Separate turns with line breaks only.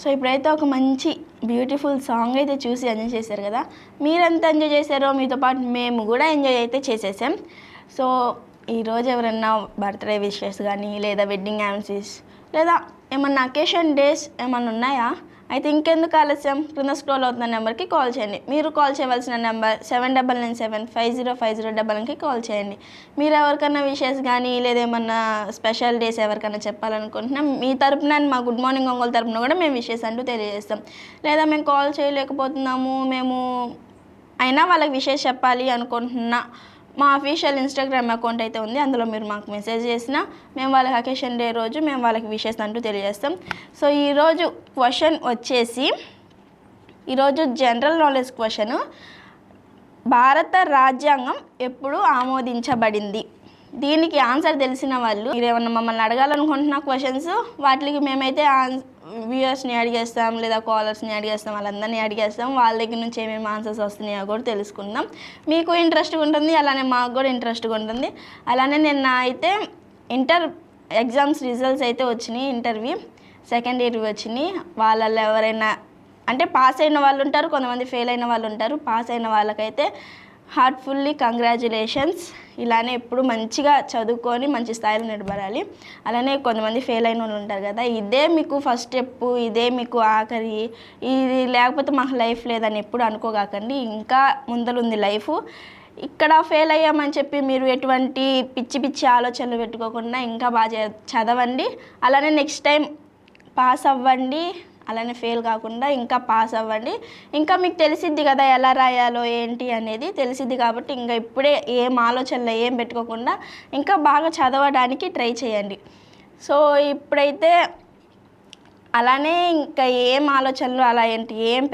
So ఇప్పుడైతే ఒక మంచి బ్యూటిఫుల్ సాంగ్ అయితే చూసి ఎంజాయ్ చేశారు కదా. మీరెంత ఎంజాయ్ చేశారో మీతో పాటు మేము కూడా ఎంజాయ్ అయితే చేసేసాం. సో ఈరోజు ఎవరన్నా బర్త్డే విషెస్ కానీ లేదా వెడ్డింగ్ యానివర్సరీస్ లేదా ఏమన్నా అకేషన్ డేస్ ఏమన్నా ఉన్నాయా అయితే ఇంకెందుకు ఆలస్యం, కింద స్క్రోల్ అవుతున్న నెంబర్కి కాల్ చేయండి. మీరు కాల్ చేయవలసిన నెంబర్ 7997505011కి కాల్ చేయండి. మీరు ఎవరికైనా విషెస్ కానీ లేదా ఏమన్నా స్పెషల్ డేస్ ఎవరికైనా చెప్పాలనుకుంటున్నా మీ తరపున మా గుడ్ మార్నింగ్ ఒంగోలు తరపున కూడా మేము విషెస్ అంటూ తెలియజేస్తాం. లేదా మేము కాల్ చేయలేకపోతున్నాము అయినా వాళ్ళకి విషెస్ చెప్పాలి అనుకుంటున్నా మా అఫీషియల్ ఇన్స్టాగ్రామ్ అకౌంట్ అయితే ఉంది, అందులో మీరు మాకు మెసేజ్ చేసినా మేము వాళ్ళకి అకేషన్ డే రోజు మేము వాళ్ళకి విషెస్ అంటూ తెలియజేస్తాం. సో ఈరోజు క్వశ్చన్ వచ్చేసి ఈరోజు జనరల్ నాలెడ్జ్ క్వశ్చన్, భారత రాజ్యాంగం ఎప్పుడు ఆమోదించబడింది? దీనికి ఆన్సర్ తెలిసిన వాళ్ళు మీరేమన్నా మమ్మల్ని అడగాలనుకుంటున్న క్వశ్చన్స్ వాటికి మేమైతే వ్యూయర్స్ని అడిగేస్తాం లేదా కాలర్స్ని అడిగేస్తాం, వాళ్ళందరినీ అడిగేస్తాం. వాళ్ళ దగ్గర నుంచి ఏమేమి ఆన్సర్స్ వస్తున్నాయో కూడా తెలుసుకుందాం. మీకు ఇంట్రెస్ట్గా ఉంటుంది, అలానే మాకు కూడా ఇంట్రెస్ట్గా ఉంటుంది. అలానే నిన్న అయితే ఇంటర్ ఎగ్జామ్స్ రిజల్ట్స్ అయితే వచ్చినాయి. ఇంటర్వ్యూ సెకండ్ ఇయర్ వచ్చినాయి. వాళ్ళల్లో ఎవరైనా అంటే పాస్ అయిన వాళ్ళు ఉంటారు, కొంతమంది ఫెయిల్ అయిన వాళ్ళు ఉంటారు. పాస్ అయిన వాళ్ళకైతే హార్ట్ఫుల్లీ కంగ్రాచ్యులేషన్స్. ఇలానే ఎప్పుడు మంచిగా చదువుకొని మంచి స్థాయిలో నిలబడాలి. అలానే కొంతమంది ఫెయిల్ అయిన వాళ్ళు ఉంటారు కదా, ఇదే మీకు ఫస్ట్ స్టెప్, ఇదే మీకు ఆఖరి, ఇది లేకపోతే మాకు లైఫ్ లేదని ఎప్పుడు అనుకోగాకండి. ఇంకా ముందలుంది లైఫ్. ఇక్కడ ఫెయిల్ అయ్యామని చెప్పి మీరు ఎటువంటి పిచ్చి పిచ్చి ఆలోచనలు పెట్టుకోకుండా ఇంకా బాగా చదవండి. అలానే నెక్స్ట్ టైం పాస్ అవ్వండి. అలానే ఫెయిల్ కాకుండా ఇంకా పాస్ అవ్వండి. ఇంకా మీకు తెలిసిద్ది కదా ఎలా రాయాలో ఏంటి అనేది తెలిసిద్ది కాబట్టి ఇంకా ఇప్పుడే ఏం ఆలోచనలు ఏం పెట్టుకోకుండా ఇంకా బాగా చదవడానికి ట్రై చేయండి. సో ఇప్పుడైతే అలానే ఇంకా ఏం ఆలోచనలు అలా ఏంటి ఏం